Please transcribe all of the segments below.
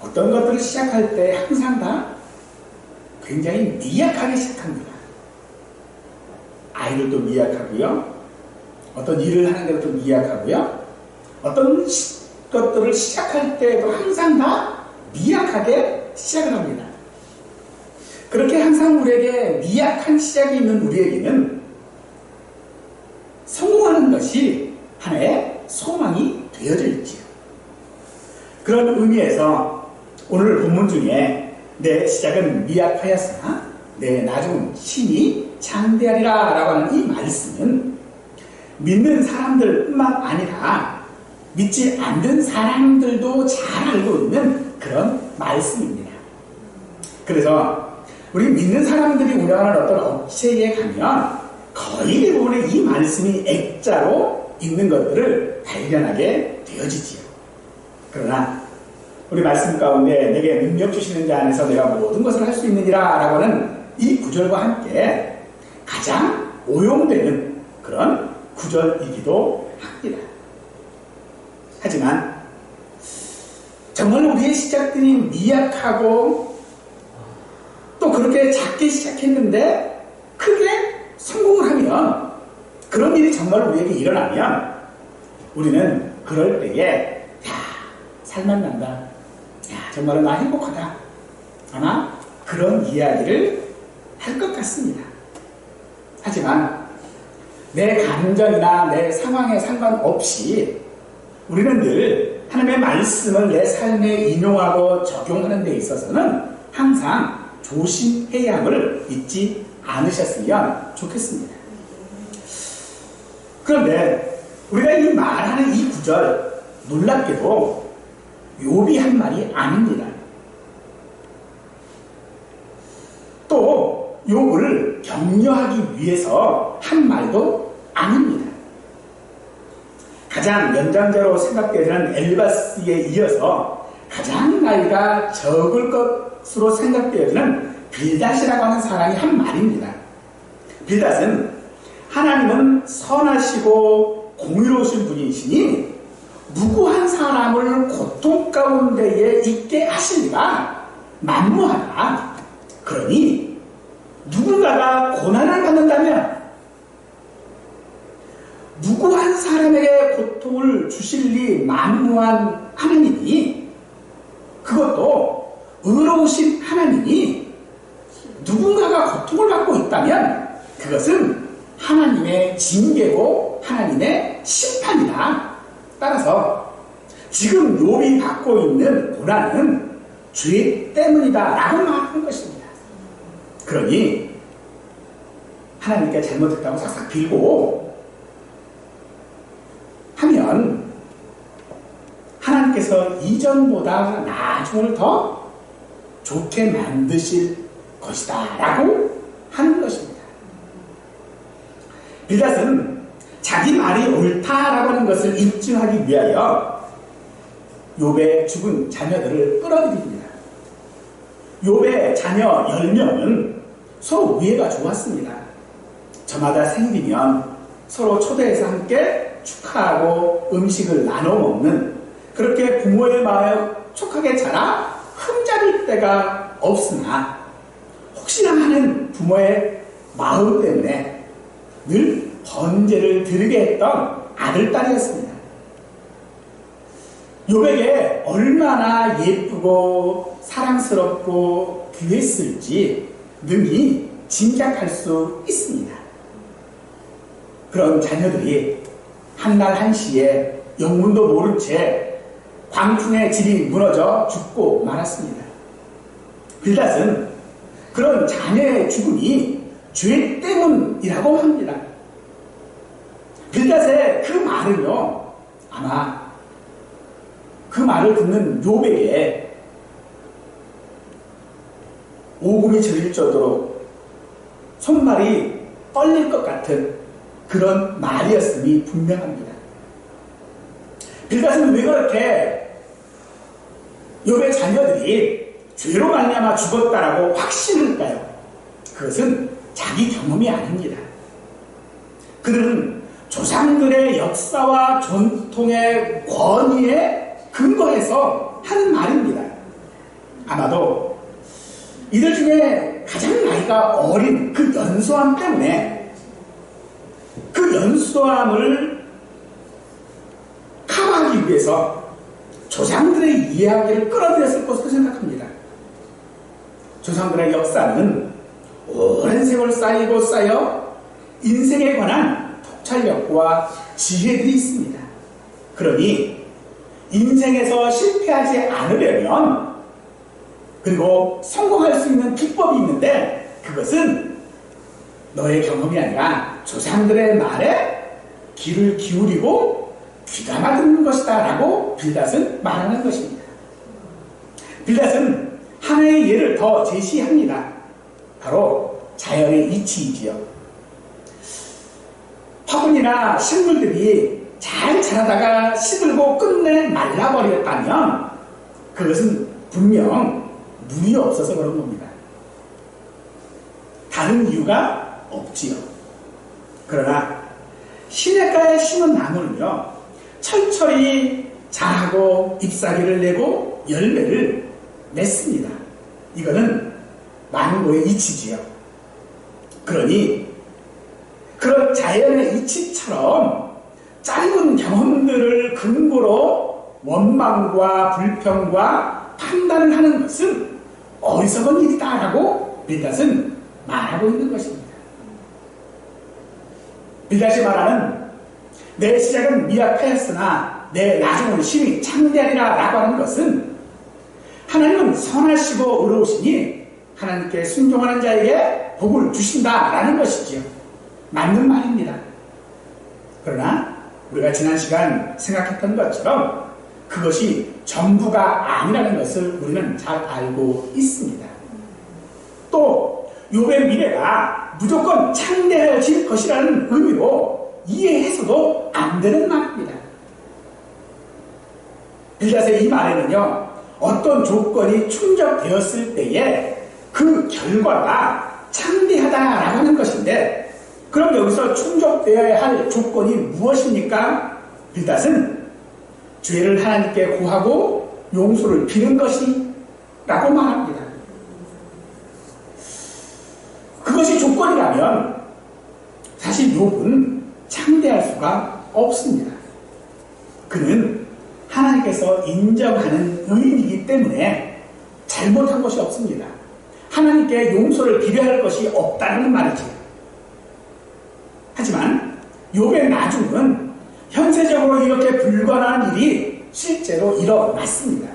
어떤 것들을 시작할 때 항상 다 굉장히 미약하게 시작합니다. 아이들도 미약하고요. 어떤 일을 하는 데도 미약하고요. 어떤 것들을 시작할 때도 항상 다 미약하게 시작을 합니다. 그렇게 항상 우리에게 미약한 시작이 있는 우리에게는 성공하는 것이 하나의 소망이 되어져 있지요. 그런 의미에서 오늘 본문 중에 내 시작은 미약하였으나 내 나중은 신이 창대하리라 라고 하는 이 말씀은 믿는 사람들뿐만 아니라 믿지 않는 사람들도 잘 알고 있는 그런 말씀입니다. 그래서 우리 믿는 사람들이 운영하는 어떤 업체에 가면 거의 대부분의 이 말씀이 액자로 있는 것들을 발견하게 되어지지요. 그러나 우리 말씀 가운데 내게 능력 주시는 자 안에서 내가 모든 것을 할 수 있느니라 라고 하는 이 구절과 함께 가장 오용되는 그런 구절이기도 합니다. 하지만 정말 우리의 시작들이 미약하고 또 그렇게 작게 시작했는데 크게 성공을 하면, 그런 일이 정말 우리에게 일어나면 우리는 그럴 때에 살만 난다, 정말로 나 행복하다, 아마 그런 이야기를 할 것 같습니다. 하지만 내 감정이나 내 상황에 상관없이 우리는 늘 하나님의 말씀을 내 삶에 인용하고 적용하는 데 있어서는 항상 조심해야 함을 잊지 않으셨으면 좋겠습니다. 그런데 우리가 이 말하는 이 구절, 놀랍게도 욥이 한 말이 아닙니다. 또 욥을 격려하기 위해서 한 말도 아닙니다. 가장 연장자로 생각되는 엘리바스에 이어서 가장 나이가 적을 것으로 생각되어지는 빌닷이라고 하는 사람이 한 말입니다. 빌닷은 하나님은 선하시고 공의로우신 분이시니 무고한 사람을 고통 가운데에 있게 하시니가 만무하다. 그러니 누군가가 고난을 받는다면 무고한 사람에게 고통을 주실 리 만무한 하나님이, 그것도 의로우신 하나님이 누군가가 고통을 받고 있다면 그것은 하나님의 징계고 하나님의 심판이다. 따라서 지금 욥이 받고 있는 고난은 죄 때문이다 라고 말하는 것입니다. 그러니 하나님께 잘못했다고 싹싹 빌고 하면 하나님께서 이전보다 나중을 더 좋게 만드실 것이다 라고 하는 것입니다. 빌닷은 자기 말이 옳다라고 하는 것을 입증하기 위하여 욥의 죽은 자녀들을 끌어들입니다. 욥의 자녀 10명은 서로 우애가 좋았습니다. 저마다 생기면 서로 초대해서 함께 축하하고 음식을 나눠 먹는, 그렇게 부모의 마음 촉하게 자라 흠잡을 때가 없으나 혹시나 하는 부모의 마음 때문에 늘 번제를 드리게 했던 아들딸이었습니다. 욥에게 얼마나 예쁘고 사랑스럽고 귀했을지 능히 짐작할 수 있습니다. 그런 자녀들이 한날 한시에 영문도 모른 채 광풍의 집이 무너져 죽고 말았습니다. 빌닷은 그런 자녀의 죽음이 죄 때문이라고 합니다. 빌닷의 그 말은요, 아마 그 말을 듣는 욥에게 오금이 저릴 정도로 손발이 떨릴 것 같은 그런 말이었음이 분명합니다. 빌닷은 왜 그렇게 욥의 자녀들이 죄로 말미암아 죽었다라고 확신할까요? 그것은 자기 경험이 아닙니다. 그들은 조상들의 역사와 전통의 권위에 근거해서 하는 말입니다. 아마도 이들 중에 가장 나이가 어린 그 연소함 때문에 그 연소함을 커버하기 위해서 조상들의 이야기를 끌어들였을 것으로 생각합니다. 조상들의 역사는 오랜 세월 쌓이고 쌓여 인생에 관한 통찰력과 지혜들이 있습니다. 그러니 인생에서 실패하지 않으려면 그리고 성공할 수 있는 비법이 있는데 그것은 너의 경험이 아니라 조상들의 말에 귀를 기울이고 귀담아 듣는 것이다 라고 빌닷은 말하는 것입니다. 빌닷은 하나의 예를 더 제시합니다. 바로 자연의 이치이지요. 화분이나 식물들이 잘 자라다가 시들고 끝내 말라버렸다면 그것은 분명 물이 없어서 그런 겁니다. 다른 이유가 없지요. 그러나 시냇가에 심은 나무는요, 철철이 자라고 잎사귀를 내고 열매를 맺습니다. 이거는 만고의 이치지요. 그러니 그런 자연의 이치처럼 짧은 경험들을 근거로 원망과 불평과 판단을 하는 것은 어리석은 일이다라고 빌닷은 말하고 있는 것입니다. 빌닷이 말하는 내 시작은 미약하였으나 내 나중은 심히 창대하리라 라고 하는 것은 하나님은 선하시고 의로우시니 하나님께 순종하는 자에게 복을 주신다라는 것이지요. 맞는 말입니다. 그러나 우리가 지난 시간 생각했던 것처럼 그것이 전부가 아니라는 것을 우리는 잘 알고 있습니다. 또 욥의 미래가 무조건 창대해질 것이라는 의미로 이해해서도 안 되는 말입니다. 빌닷의 이 말에는요, 어떤 조건이 충족되었을 때에 그 결과가 창대하다라고 하는 것인데, 그럼 여기서 충족되어야 할 조건이 무엇입니까? 빌닷은 죄를 하나님께 구하고 용서를 비는 것이라고 말합니다. 그것이 조건이라면 사실 욥은 창대할 수가 없습니다. 그는 하나님께서 인정하는 의인이기 때문에 잘못한 것이 없습니다. 하나님께 용서를 비려할 것이 없다는 말이죠. 하지만 욥의 나중은 현세적으로 이렇게 불가능한 일이 실제로 일어났습니다.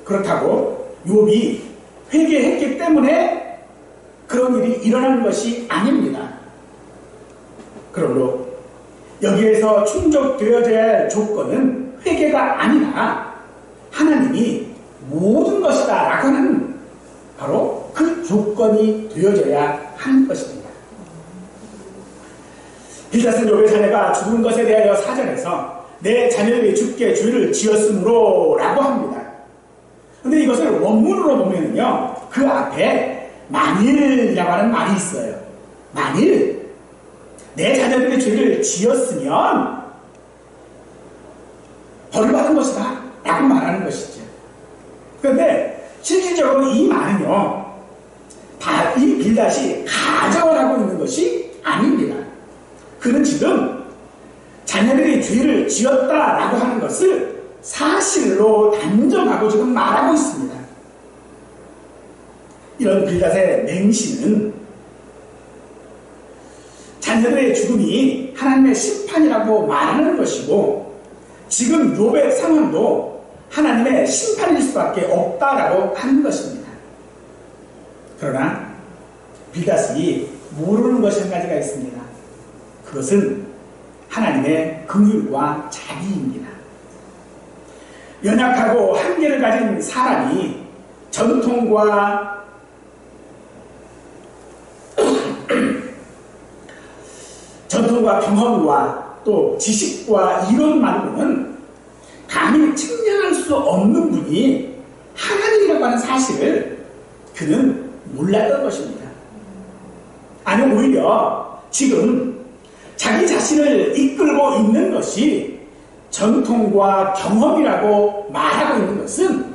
그렇다고 욥이 회개했기 때문에 그런 일이 일어난 것이 아닙니다. 그러므로 여기에서 충족되어져야 할 조건은 회개가 아니라 하나님이 모든 것이다 라고 하는 바로 그 조건이 되어져야 하는 것입니다. 빌닷은 욥의 자녀가 죽은 것에 대하여 사전에서 내 자녀들이 죽게 죄를 지었으므로 라고 합니다. 그런데 이것을 원문으로 보면요, 그 앞에 만일이라고 하는 말이 있어요. 만일 내 자녀들이 죄를 지었으면 벌을 받은 것이다 라고 말하는 것이죠. 그런데 실질적으로 이 말은요, 이 빌닷이 가정을 하고 있는 것이 아닙니다. 그는 지금 자녀들이 죄를 지었다라고 하는 것을 사실로 단정하고 지금 말하고 있습니다. 이런 빌닷의 맹신은 자녀들의 죽음이 하나님의 심판이라고 말하는 것이고, 지금 욥의 상황도 하나님의 심판일 수밖에 없다라고 하는 것입니다. 그러나 빌닷이 모르는 것이 한 가지가 있습니다. 그것은 하나님의 긍휼과 자비입니다. 연약하고 한계를 가진 사람이 전통과 경험과 또 지식과 이론만으로는 감히 측량할 수 없는 분이 하나님이라고 하는 사실을 그는 몰랐던 것입니다. 아니, 오히려 지금 자기 자신을 이끌고 있는 것이 전통과 경험이라고 말하고 있는 것은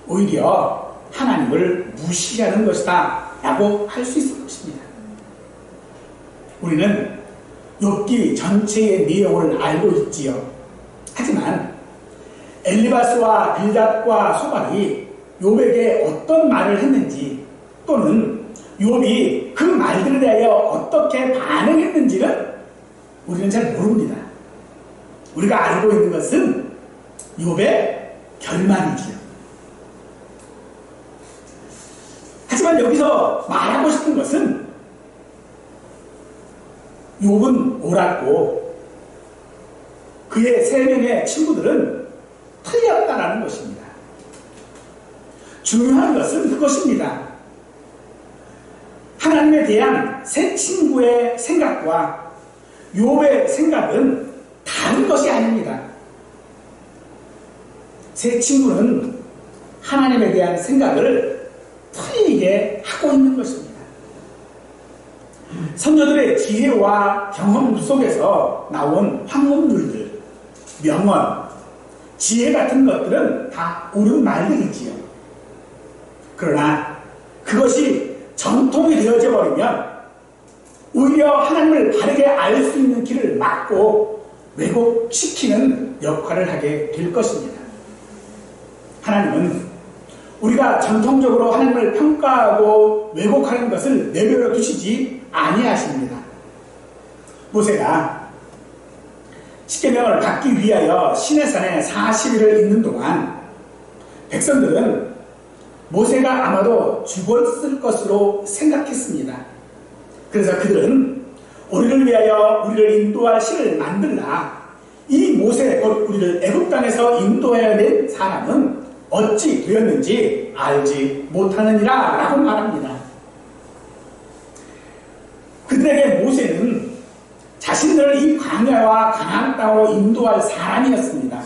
오히려 하나님을 무시하는 것이다 라고 할 수 있을 것입니다. 우리는 욥기 전체의 내용을 알고 있지요. 하지만 엘리바스와 빌닷과 소박이 욥에게 어떤 말을 했는지, 또는 욥이 그 말들에 대하여 어떻게 반응했는지는 우리는 잘 모릅니다. 우리가 알고 있는 것은 욥의 결말이지요. 하지만 여기서 말하고 싶은 것은 욥은 옳았고 그의 3명의 친구들은 틀렸다라는 것입니다. 중요한 것은 그것입니다. 하나님에 대한 세 친구의 생각과 욥의 생각은 다른 것이 아닙니다. 세 친구는 하나님에 대한 생각을 틀리게 하고 있는 것입니다. 선조들의 지혜와 경험 속에서 나온 황금률들, 명언, 지혜 같은 것들은 다 옳은 말들이지요. 그러나 그것이 전통이 되어져 버리면 오히려 하나님을 바르게 알 수 있는 길을 막고 왜곡시키는 역할을 하게 될 것입니다. 하나님은 우리가 전통적으로 하나님을 평가하고 왜곡하는 것을 내버려 두시지 아니하십니다. 모세가 십계명을 받기 위하여 시내산에 40일을 있는 동안 백성들은 모세가 아마도 죽었을 것으로 생각했습니다. 그래서 그들은 우리를 위하여 우리를 인도할 신을 만들라. 이 모세, 곧 우리를 애굽 땅에서 인도해낸 사람은 어찌 되었는지 알지 못하느니라 라고 말합니다. 그들에게 모세는 자신들을 이 광야와 가나안 땅으로 인도할 사람이었습니다.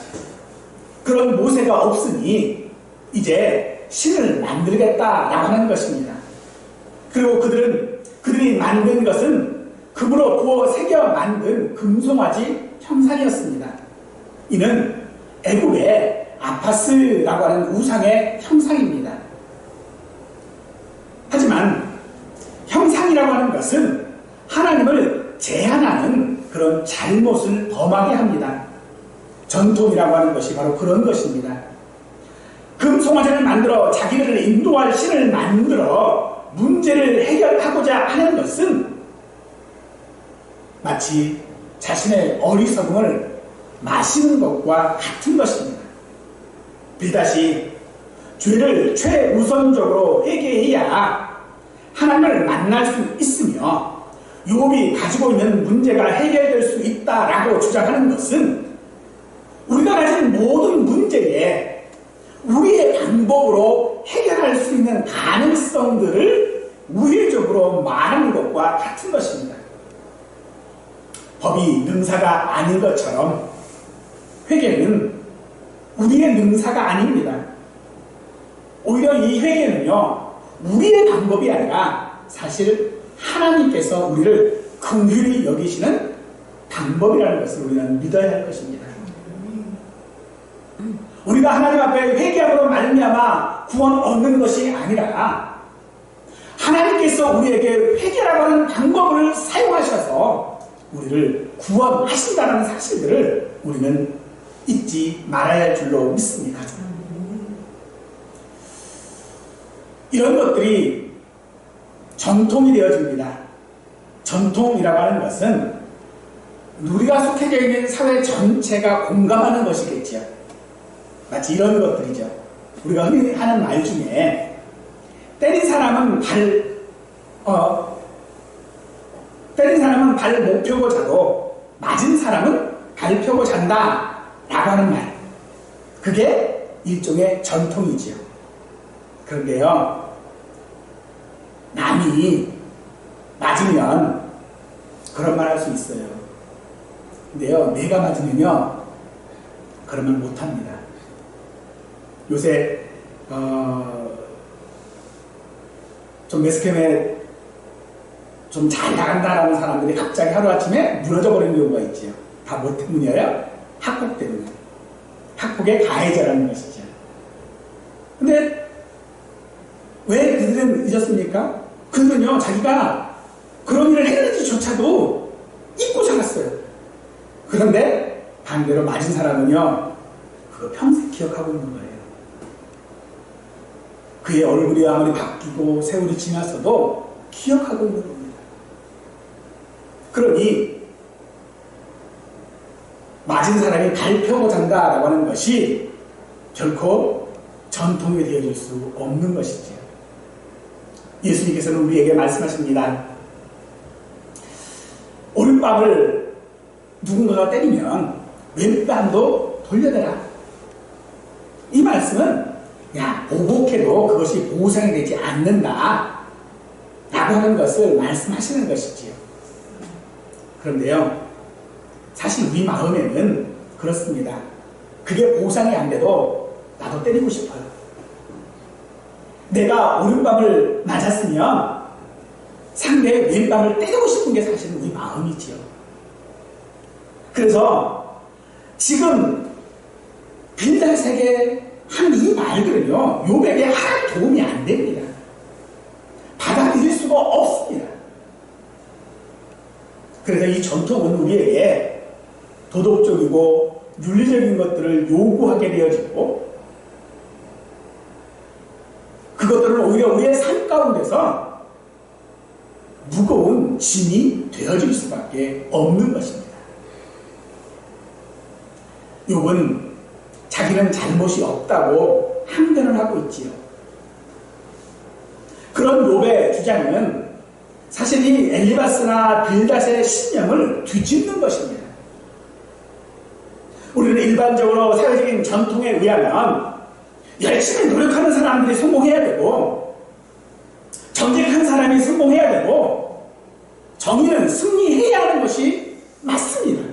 그런 모세가 없으니 이제 신을 만들겠다라고 하는 것입니다. 그리고 그들이 만든 것은 금으로 부어 새겨 만든 금송아지 형상이었습니다. 이는 애굽의 아파스라고 하는 우상의 형상입니다. 하지만 형상이라고 하는 것은 하나님을 제한하는 그런 잘못을 범하게 합니다. 전통이라고 하는 것이 바로 그런 것입니다. 금송아지를 만들어 자기를 인도할 신을 만들어 문제를 해결하고자 하는 것은 마치 자신의 어리석음을 마시는 것과 같은 것입니다. 빌닷이 죄를 최우선적으로 회개해야 하나님을 만날 수 있으며 욥이 가지고 있는 문제가 해결될 수 있다라고 주장하는 것은 우리가 가진 모든 문제에 우리의 방법으로 해결할 수 있는 가능성들을 우회적으로 말하는 것과 같은 것입니다. 법이 능사가 아닌 것처럼 회개는 우리의 능사가 아닙니다. 오히려 이 회개는요, 우리의 방법이 아니라 사실 하나님께서 우리를 긍휼히 여기시는 방법이라는 것을 우리는 믿어야 할 것입니다. 우리가 하나님 앞에 회개함으로 말미암아 구원 얻는 것이 아니라 하나님께서 우리에게 회개라고 하는 방법을 사용하셔서 우리를 구원하신다는 사실들을 우리는 잊지 말아야 할 줄로 믿습니다. 이런 것들이 전통이 되어집니다. 전통이라고 하는 것은 우리가 속해져 있는 사회 전체가 공감하는 것이겠죠. 마치 이런 것들이죠. 우리가 흔히 하는 말 중에 때린 사람은 발 못 펴고 자도 맞은 사람은 발 펴고 잔다 라고 하는 말, 그게 일종의 전통이지요. 그런데요, 남이 맞으면 그런 말 할 수 있어요. 근데요, 내가 맞으면요 그런 말 못합니다. 요새 좀 매스캠에 좀 잘 나간다라는 사람들이 갑자기 하루아침에 무너져 버리는 경우가 있지요. 다 뭐 때문이에요? 학폭 때문에. 학폭의 가해자라는 것이죠. 근데 왜 그들은 잊었습니까? 그들은요, 자기가 그런 일을 했는지조차도 잊고 살았어요. 그런데 반대로 맞은 사람은요, 그거 평생 기억하고 있는 거예요. 그의 얼굴이 아무리 바뀌고 세월이 지났어도 기억하고 있는 겁니다. 그러니 맞은 사람이 발 펴고 잔다라고 하는 것이 결코 전통이 되어질 수 없는 것이지요. 예수님께서는 우리에게 말씀하십니다. 오른밤을 누군가가 때리면 왼밤도 돌려대라. 이 말씀은 보복해도 그것이 보상이 되지 않는다 라고 하는 것을 말씀하시는 것이지요. 그런데요, 사실 우리 마음에는 그렇습니다. 그게 보상이 안 돼도 나도 때리고 싶어요. 내가 오른밤을 맞았으면 상대의 왼밤을 때리고 싶은 게 사실은 우리 마음이지요. 그래서 지금 빌닷에게 한 이 말들은요, 욥에게 하나도 도움이 안 됩니다. 받아들일 수가 없습니다. 그래서 이 전통은 우리에게 도덕적이고 윤리적인 것들을 요구하게 되어지고, 그것들은 오히려 우리의 삶 가운데서 무거운 짐이 되어질 수밖에 없는 것입니다. 욥은 자기는 잘못이 없다고 항변을 하고 있지요. 그런 욥의 주장은 사실 이 엘리바스나 빌닷의 신념을 뒤집는 것입니다. 우리는 일반적으로 사회적인 전통에 의하면 열심히 노력하는 사람들이 성공해야 되고, 정직한 사람이 성공해야 되고, 정의는 승리해야 하는 것이 맞습니다.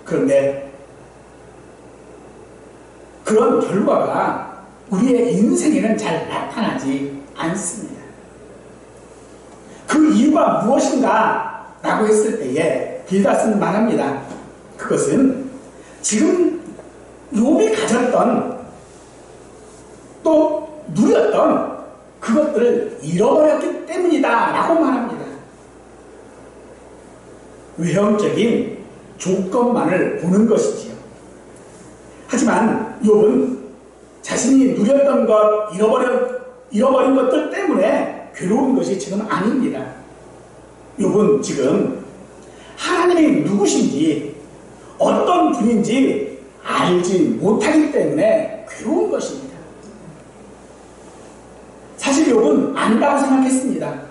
그런데 그런 결과가 우리의 인생에는 잘 나타나지 않습니다. 그 이유가 무엇인가 라고 했을 때에 빌닷은 말합니다. 그것은 지금 욥이 가졌던 또 누렸던 그것들을 잃어버렸기 때문이다 라고 말합니다. 외형적인 조건만을 보는 것이지요. 하지만 욥은 자신이 누렸던 것, 잃어버린 것들 때문에 괴로운 것이 지금 아닙니다. 욥은 지금 하나님이 누구신지, 어떤 분인지 알지 못하기 때문에 괴로운 것입니다. 사실 욥은 안다고 생각했습니다.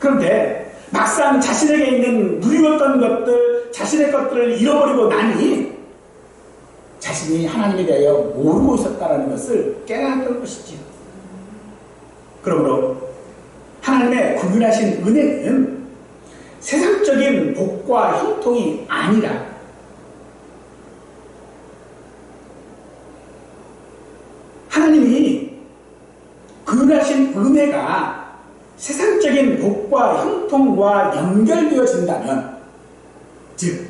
그런데 막상 자신에게 있는 누리웠던 것들, 자신의 것들을 잃어버리고 나니 자신이 하나님에 대하여 모르고 있었다는 것을 깨달았던 것이지요. 그러므로 하나님의 구별하신 은혜는 세상적인 복과 형통이 아니라 하나님이 구별하신 은혜가 세상적인 복과 형통과 연결되어진다면, 즉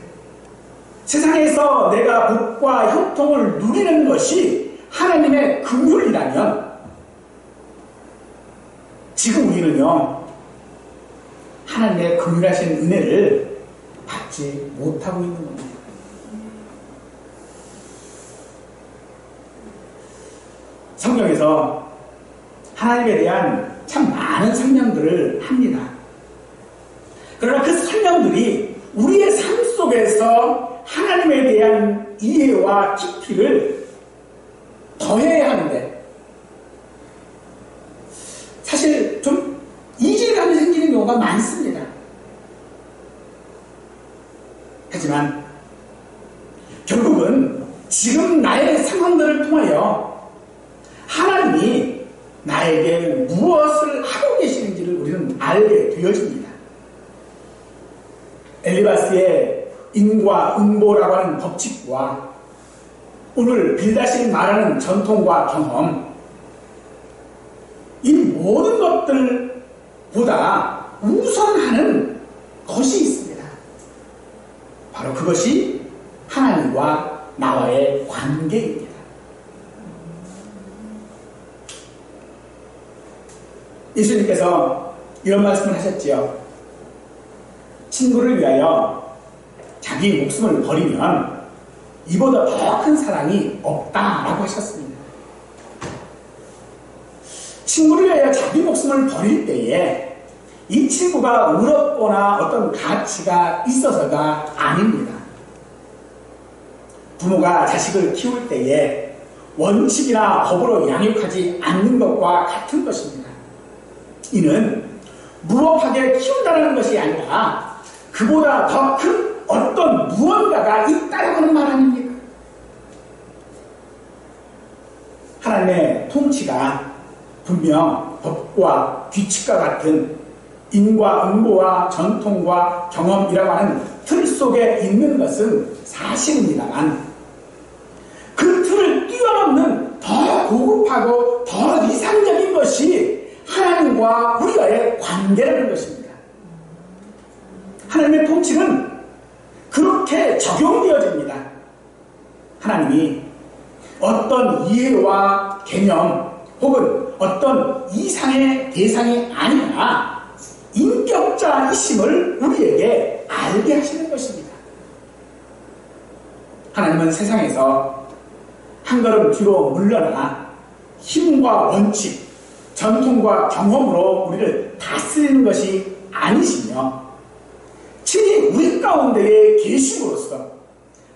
세상에서 내가 복과 형통을 누리는 것이 하나님의 긍휼이라면 지금 우리는요, 하나님의 긍휼하신 은혜를 받지 못하고 있는 겁니다. 성경에서 하나님에 대한 참 많은 설명들을 합니다. 그러나 그 설명들이 우리의 삶 속에서 하나님에 대한 이해와 깊이를 더해야 하는데 사실 좀 이질감이 생기는 경우가 많습니다. 하지만 결국은 지금 나의 상황들을 통하여 하나님이 나에게 무엇을 하고 계시는지를 우리는 알게 되어집니다. 엘리바스의 인과 응보라고 하는 법칙과 오늘 빌닷이 말하는 전통과 경험, 이 모든 것들보다 우선하는 것이 있습니다. 바로 그것이 하나님과 나와의 관계입니다. 예수님께서 이런 말씀을 하셨지요. 친구를 위하여 자기 목숨을 버리면 이보다 더 큰 사랑이 없다라고 하셨습니다. 친구를 위하여 자기 목숨을 버릴 때에 이 친구가 의롭거나 어떤 가치가 있어서가 아닙니다. 부모가 자식을 키울 때에 원칙이나 법으로 양육하지 않는 것과 같은 것입니다. 이는 무법하게 키운다는 것이 아니라 그보다 더 큰 어떤 무언가가 있다고 하는 말 아닙니까? 하나님의 통치가 분명 법과 규칙과 같은 인과응보와 전통과 경험이라고 하는 틀 속에 있는 것은 사실입니다만 그 틀을 뛰어넘는 더 고급하고 더 이상적인 것이 하나님과 우리와의 관계라는 것입니다. 하나님의 통치는 그렇게 적용되어집니다. 하나님이 어떤 이해와 개념 혹은 어떤 이상의 대상이 아니라 인격자이심을 우리에게 알게 하시는 것입니다. 하나님은 세상에서 한 걸음 뒤로 물러나 힘과 원칙, 전통과 경험으로 우리를 다스리는 것이 아니시며 친히 우리 가운데에 계심으로써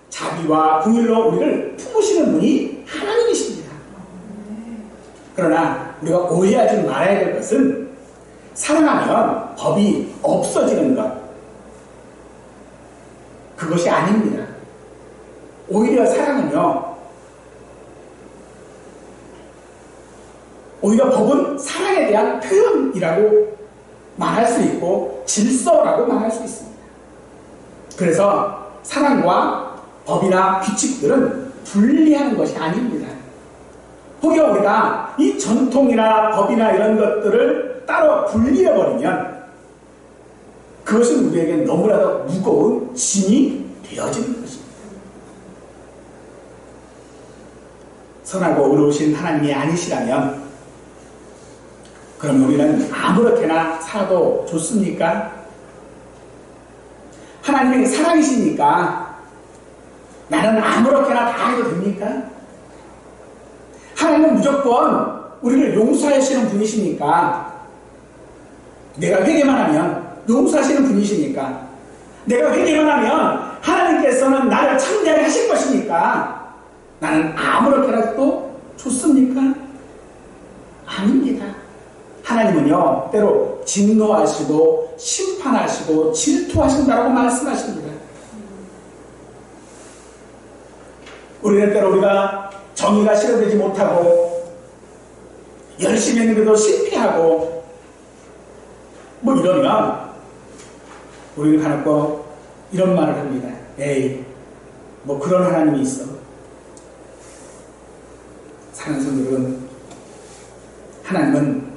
자비와 긍휼로 우리를 품으시는 분이 하나님이십니다. 그러나 우리가 오해하지 말아야 될 것은 사랑하면 법이 없어지는 것, 그것이 아닙니다. 오히려 사랑은요, 오히려 법은 사랑에 대한 표현이라고 말할 수 있고 질서라고 말할 수 있습니다. 그래서 사랑과 법이나 규칙들은 분리하는 것이 아닙니다. 혹여 우리가 이 전통이나 법이나 이런 것들을 따로 분리해버리면 그것은 우리에게 너무나도 무거운 짐이 되어지는 것입니다. 선하고 의로우신 하나님이 아니시라면 그럼 우리는 아무렇게나 살아도 좋습니까? 하나님이 사랑이시니까 나는 아무렇게나 다 해도 됩니까? 하나님은 무조건 우리를 용서하시는 분이시니까 내가 회개만 하면 용서하시는 분이시니까 내가 회개만 하면 하나님께서는 나를 참되게 하실 것이니까 나는 아무렇게나 또 좋습니까? 아닙니다. 하나님은요 때로 진노하시고 심판하시고 질투하신다고 말씀하십니다. 우리는 때로 우리가 정의가 실현되지 못하고 열심히 했는데도 실패하고 뭐 이러면 우리는 가놓고 이런 말을 합니다. 에이 뭐 그런 하나님이 있어. 사랑하는 성도들은 하나님은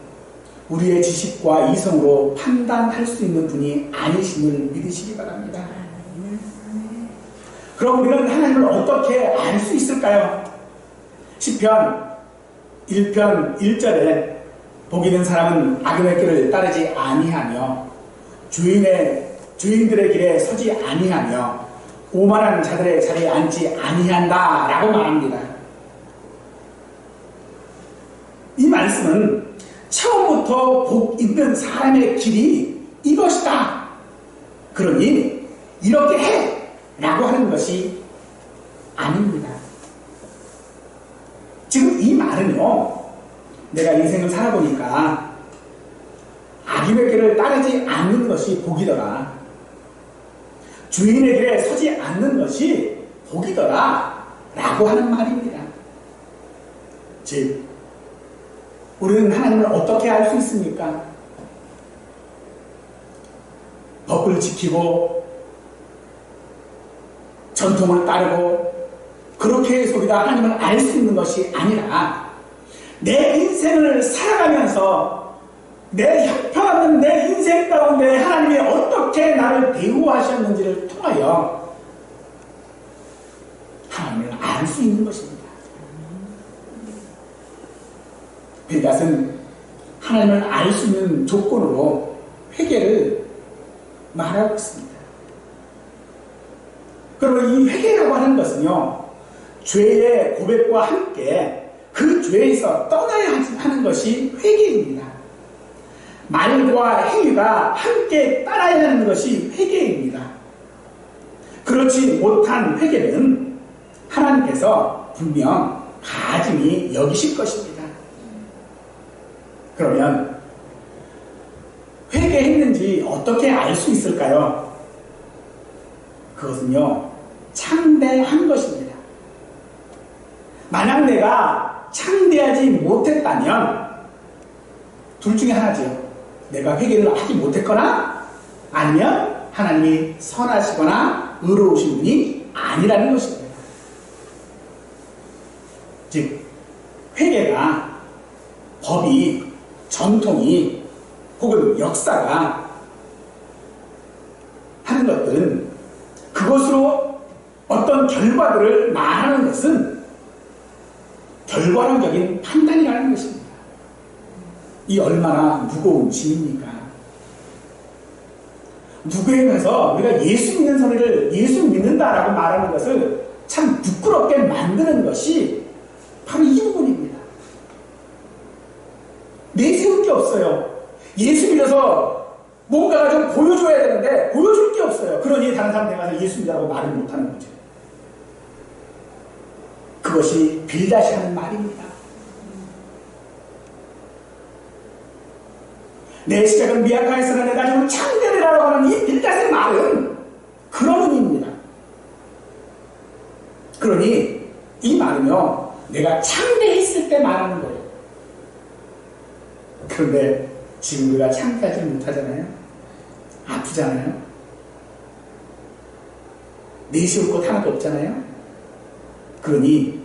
우리의 지식과 이성으로 판단할 수 있는 분이 아니심을 믿으시기 바랍니다. 그럼 우리는 하나님을 어떻게 알 수 있을까요? 시편 1편 1절에 복 있는 사람은 악인의 길을 따르지 아니하며 주인들의 길에 서지 아니하며 오만한 자들의 자리에 앉지 아니한다 라고 말합니다. 이 말씀은 처음부터 복 있는 사람의 길이 이것이다. 그러니 이렇게 해! 라고 하는 것이 아닙니다. 지금 이 말은요, 내가 인생을 살아보니까 악인의 길을 따르지 않는 것이 복이더라. 주인의 길에 서지 않는 것이 복이더라. 라고 하는 말입니다. 즉, 우리는 하나님을 어떻게 알 수 있습니까? 법을 지키고 전통을 따르고 그렇게 해서 우리가 하나님을 알 수 있는 것이 아니라 내 인생을 살아가면서 내 형편없는 내 인생 가운데 하나님이 어떻게 나를 대우하셨는지를 통하여 하나님을 알 수 있는 것입니다. 이것은 하나님을 알 수 있는 조건으로 회개를 말하고 있습니다. 그러면 이 회개라고 하는 것은요, 죄의 고백과 함께 그 죄에서 떠나야 하는 것이 회개입니다. 말과 행위가 함께 따라야 하는 것이 회개입니다. 그렇지 못한 회개는 하나님께서 분명 가증히 여기실 것입니다. 그러면 회개했는지 어떻게 알 수 있을까요? 그것은요, 창대한 것입니다. 만약 내가 창대하지 못했다면 둘 중에 하나죠. 내가 회개를 하지 못했거나 아니면 하나님이 선하시거나 의로우신 분이 아니라는 것입니다. 즉, 회개가 법이, 전통이 혹은 역사가 하는 것들은 그것으로 어떤 결과들을 말하는 것은 결과론적인 판단이라는 것입니다. 이 얼마나 무거운 짐입니까? 누구에게서 우리가 예수 믿는 소리를 예수 믿는다라고 말하는 것을 참 부끄럽게 만드는 것이 바로 이 부분입니다. 내세울 게 없어요. 예수 믿어서 뭔가가 좀 보여줘야 되는데 보여줄 게 없어요. 그러니 다른 사람한테 가서 예수 믿으라고 말을 못하는 거죠. 그것이 빌다시 하는 말입니다. 내 시작은 미약하였으나 내 나중은 창대되라고 하는 이 빌다시의 말은 그런 의미입니다. 그러니 이 말은요, 내가 창대했을 때 말하는 거예요. 그런데 지금 우리가 창대하지 못하잖아요. 아프잖아요. 내세울 것 하나도 없잖아요. 그러니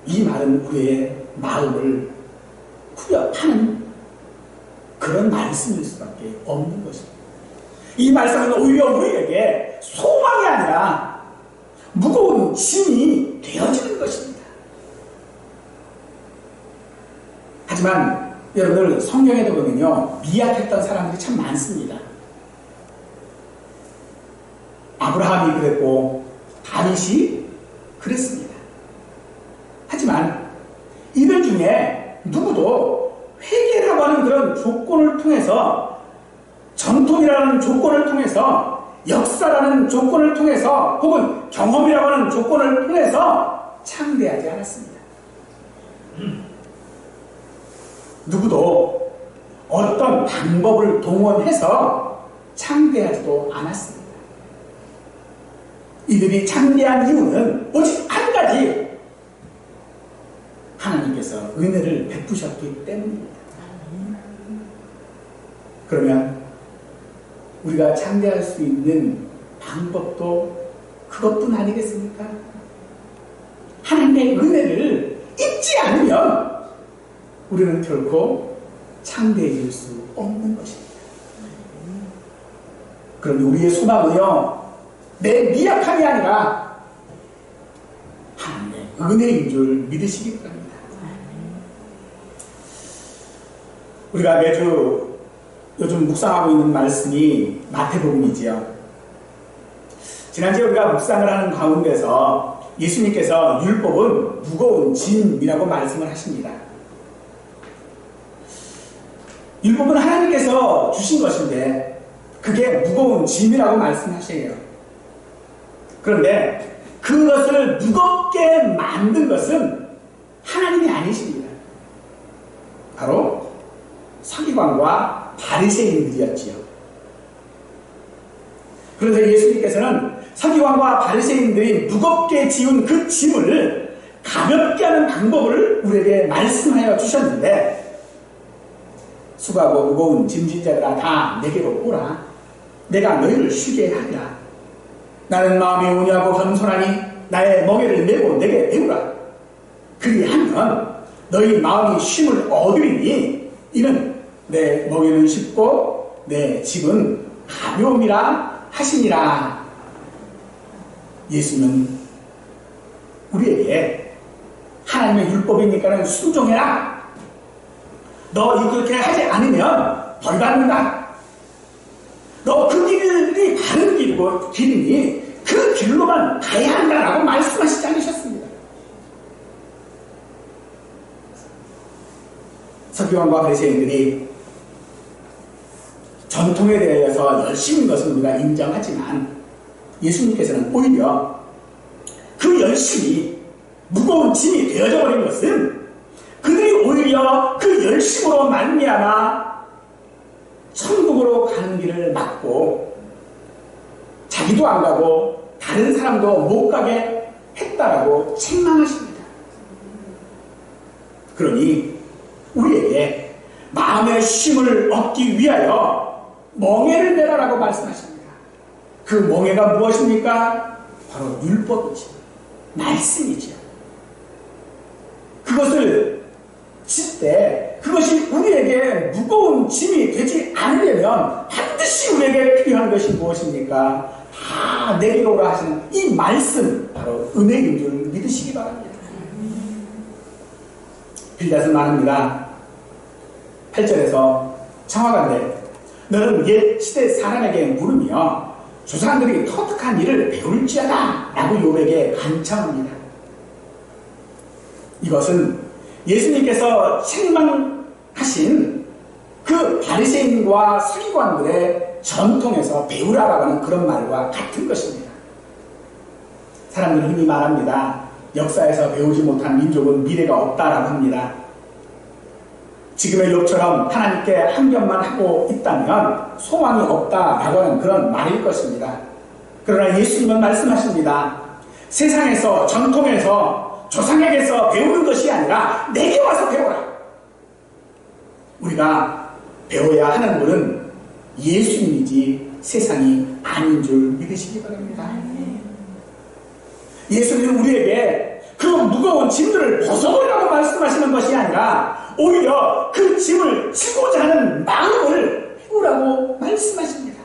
이 말은 우리의 마음을 후벼파는 그런 말씀일 수밖에 없는 것입니다. 이 말씀은 오히려 우리에게 소망이 아니라 무거운 짐이 되어지는 것입니다. 하지만 여러분들 성경에도 보면요, 미약했던 사람들이 참 많습니다. 아브라함이 그랬고 다윗이 그랬습니다. 하지만 이들 중에 누구도 회개라고 하는 그런 조건을 통해서, 전통이라는 조건을 통해서, 역사라는 조건을 통해서, 혹은 경험이라고 하는 조건을 통해서 창대하지 않았습니다. 누구도 어떤 방법을 동원해서 창대하지도 않았습니다. 이들이 창대한 이유는 오직 한 가지, 하나님께서 은혜를 베푸셨기 때문입니다. 그러면 우리가 창대할 수 있는 방법도 그것뿐 아니겠습니까? 하나님의 은혜를 잊지 않으면 우리는 결코 창대해질 수 없는 것입니다. 그럼 우리의 소망은요, 내 미약함이 아니라 하나님의 은혜인 줄 믿으시기 바랍니다. 우리가 매주 요즘 묵상하고 있는 말씀이 마태복음이지요. 지난주에 우리가 묵상을 하는 가운데서 예수님께서 율법은 무거운 짐이라고 말씀을 하십니다. 율법은 하나님께서 주신 것인데 그게 무거운 짐이라고 말씀하셔요. 그런데 그것을 무겁게 만든 것은 하나님이 아니십니다. 바로 서기관과 바리새인들이었지요. 그런데 예수님께서는 서기관과 바리새인들이 무겁게 지운 그 짐을 가볍게 하는 방법을 우리에게 말씀하여 주셨는데, 수고하고 무거운 짐진 자들아 다 내게로 오라. 내가 너희를 쉬게 하리라. 나는 마음이 온유하고 겸손하니 나의 멍에를 메고 내게 배우라. 그리하면 너희 마음이 쉼을 얻으리니 이는 내 멍에는 쉽고 내 짐은 가벼움이라 하시니라. 예수는 우리에게 하나님의 율법이니까는 순종해라. 너 이렇게 하지 않으면 벌 받는다. 너 그 길이 바른 길이고 길이니 그 길로만 가야 한다라고 말씀하시지 않으셨습니다. 서기관과 바리새인들이 전통에 대해서 열심인 것은 우리가 인정하지만 예수님께서는 오히려 그 열심이 무거운 짐이 되어져 버린 것은 그들이 오히려 그 열심으로 말미암아 천국으로 가는 길을 막고 자기도 안 가고 다른 사람도 못 가게 했다라고 책망하십니다. 그러니 우리에게 마음의 쉼을 얻기 위하여 멍에를 내라라고 말씀하십니다. 그 멍에가 무엇입니까? 바로 율법이죠. 말씀이죠. 그것을 칠 때 그것이 우리에게 무거운 짐이 되지 않으려면 반드시 우리에게 필요한 것이 무엇입니까? 다 내게로 오라 하시는 이 말씀, 바로 은혜인 줄 믿으시기 바랍니다. 빌닷은 말합니다. 8절에서 청하건대 너는 옛 시대 사람에게 물으며 조상들이 터득한 일을 배울지어다 라고 욥에게 간청합니다. 이것은 예수님께서 책망하신 그 바리새인과 서기관들의 전통에서 배우라라고 하는 그런 말과 같은 것입니다. 사람들은 흔히 말합니다. 역사에서 배우지 못한 민족은 미래가 없다라고 합니다. 지금의 욥처럼 하나님께 한견만 하고 있다면 소망이 없다라고 하는 그런 말일 것입니다. 그러나 예수님은 말씀하십니다. 세상에서 전통에서 조상에게서 배우는 것이 아니라 내게 와서 배워라. 우리가 배워야 하는 분은 예수님이지 세상이 아닌 줄 믿으시기 바랍니다. 예수님은 우리에게 그 무거운 짐들을 벗어버리라고 말씀하시는 것이 아니라 오히려 그 짐을 지고자 하는 마음을 해오라고 말씀하십니다.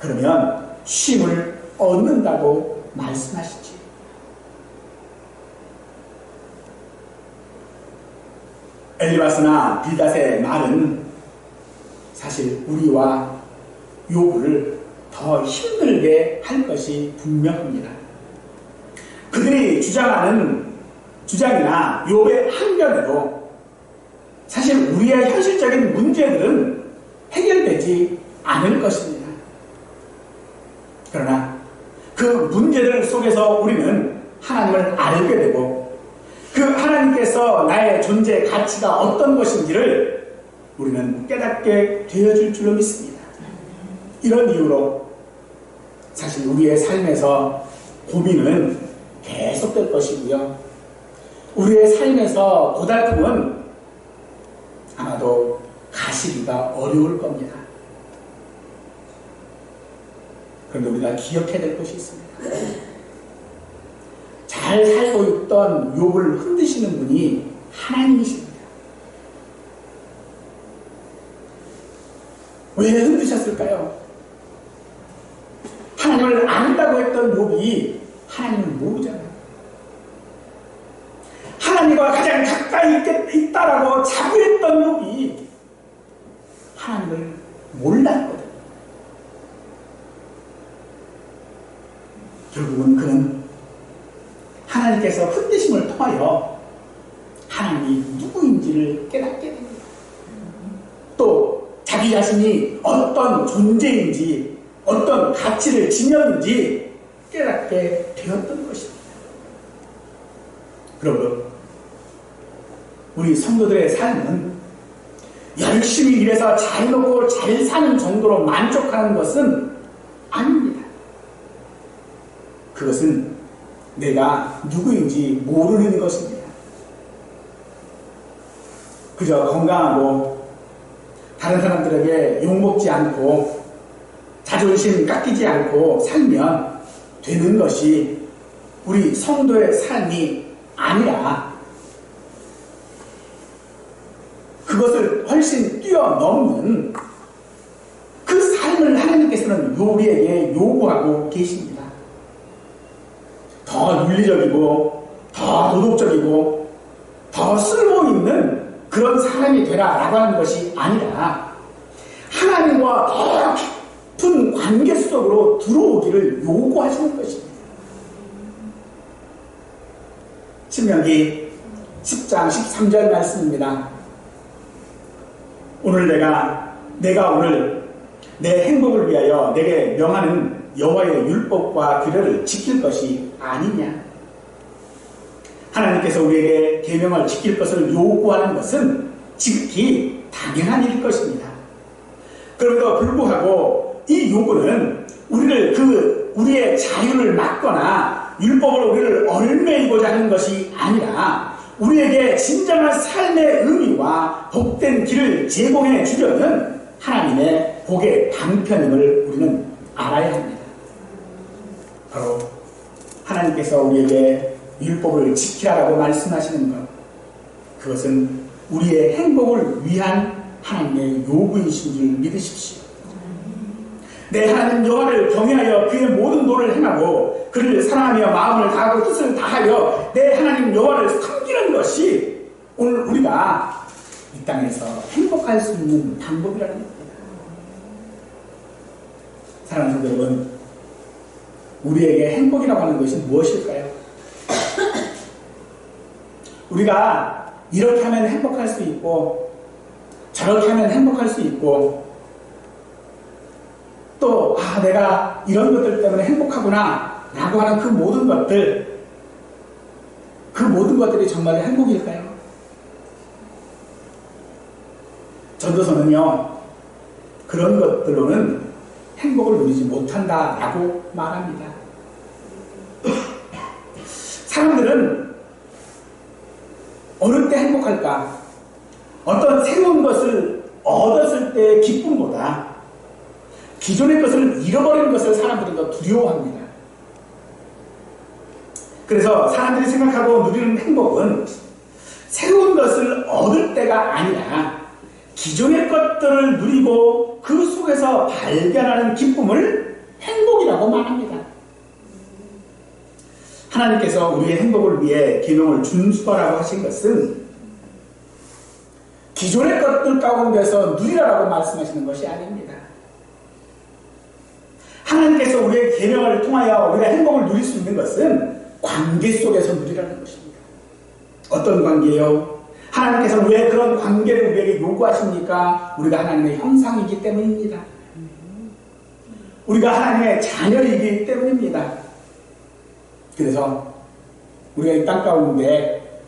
그러면 쉼을 얻는다고 말씀하시지. 엘리바스나 빌닷의 말은 사실 우리와 욥을 더 힘들게 할 것이 분명합니다. 그들이 주장하는 주장이나 욥의 한견에도 사실 우리의 현실적인 문제들은 해결되지 않을 것입니다. 그러나 그 문제들 속에서 우리는 하나님을 알게 되고 그 하나님께서 나의 존재 가치가 어떤 것인지를 우리는 깨닫게 되어줄 줄로 믿습니다. 이런 이유로 사실 우리의 삶에서 고민은 계속될 것이고요. 우리의 삶에서 고달픔은 아마도 가시기가 어려울 겁니다. 그런데 우리가 기억해야 될 것이 있습니다. 잘 살고 있던 욥을 흔드시는 분이 하나님이십니다. 왜 흔드셨을까요? 하나님을 안다고 했던 욥이 하나님을 모르잖아요. 하나님과 가장 가까이 있다라고 자부했던 욥이 하나님을 몰랐거든요. 결국은 그는 하나님께서 흔드심을 통하여 하나님이 누구인지를 깨닫게 됩니다. 또 자기 자신이 어떤 존재인지 어떤 가치를 지녔는지 깨닫게 되었던 것입니다. 여러분, 우리 성도들의 삶은 열심히 일해서 잘 먹고 잘 사는 정도로 만족하는 것은 아닙니다. 그것은 내가 누구인지 모르는 것입니다. 그저 건강하고 다른 사람들에게 욕먹지 않고 자존심 깎이지 않고 살면 되는 것이 우리 성도의 삶이 아니라 그것을 훨씬 뛰어넘는 그 삶을 하나님께서는 욥에게 요구하고 계십니다. 더 더 윤리적이고 더 도덕적이고 더 쓸모있는 그런 사람이 되라라고 하는 것이 아니라 하나님과 더 깊은 관계 속으로 들어오기를 요구하시는 것입니다. 신명기 10장 13절 말씀입니다. 오늘 내가 오늘 내 행복을 위하여 내게 명하는 여호와의 율법과 규례를 지킬 것이 아니냐. 하나님께서 우리에게 계명을 지킬 것을 요구하는 것은 지극히 당연한 일일 것입니다. 그럼에도 불구하고 이 요구는 우리의 자유를 막거나 율법으로 우리를 얽매이고자 하는 것이 아니라 우리에게 진정한 삶의 의미와 복된 길을 제공해 주려는 하나님의 복의 방편임을 우리는 알아야 합니다. 바로 하나님께서 우리에게 율법을 지키라고 말씀하시는 것, 그것은 우리의 행복을 위한 하나님의 요구이신 줄 믿으십시오. 내 하나님 여호와를 경외하여 그의 모든 도를 행하고 그를 사랑하며 마음을 다하고 뜻을 다하여 내 하나님 여호와를 섬기는 것이 오늘 우리가 이 땅에서 행복할 수 있는 방법이라는 겁니다. 사랑하는 성도 여러분, 우리에게 행복이라고 하는 것이 무엇일까요? 우리가 이렇게 하면 행복할 수 있고 저렇게 하면 행복할 수 있고 또 내가 이런 것들 때문에 행복하구나 라고 하는 그 모든 것들이 정말 행복일까요? 전도서는요, 그런 것들로는 행복을 누리지 못한다라고 말합니다. 사람들은 어느 때 행복할까? 어떤 새로운 것을 얻었을 때의 기쁨보다 기존의 것을 잃어버리는 것을 사람들은 더 두려워합니다. 그래서 사람들이 생각하고 누리는 행복은 새로운 것을 얻을 때가 아니라 기존의 것들을 누리고 그 속에서 발견하는 기쁨을 행복이라고 말합니다. 하나님께서 우리의 행복을 위해 계명을 준수하라고 하신 것은 기존의 것들 가운데서 누리라라고 말씀하시는 것이 아닙니다. 하나님께서 우리의 계명을 통하여 우리가 행복을 누릴 수 있는 것은 관계 속에서 누리라는 것입니다. 어떤 관계요? 하나님께서 왜 그런 관계를 우리에게 요구하십니까? 우리가 하나님의 형상이기 때문입니다. 우리가 하나님의 자녀이기 때문입니다. 그래서 우리가 이 땅 가운데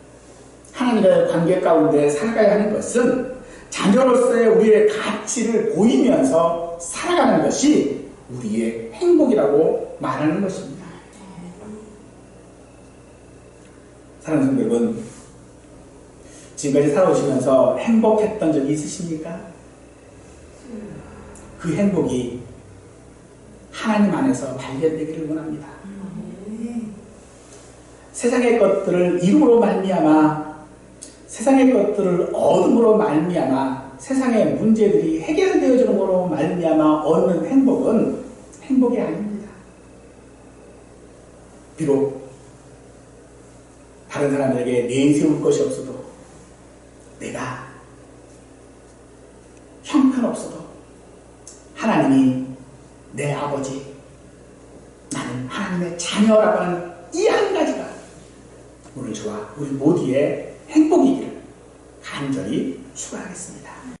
하나님과의 관계 가운데 살아가야 하는 것은 자녀로서의 우리의 가치를 보이면서 살아가는 것이 우리의 행복이라고 말하는 것입니다. 사랑하는 성도 여러분, 지금까지 살아오시면서 행복했던 적이 있으십니까? 그 행복이 하나님 안에서 발견되기를 원합니다. 세상의 것들을 이름으로 말미암아, 세상의 것들을 얻음으로 말미암아, 세상의 문제들이 해결되어지는 것으로 말미암아 얻는 행복은 행복이 아닙니다. 비록 다른 사람에게 내세울 것이 없어도, 내가 형편없어도 하나님이 내 아버지, 나는 하나님의 자녀라고 하는 이 한 가지가 오늘 저와 우리 모두의 행복이기를 간절히 축원하겠습니다.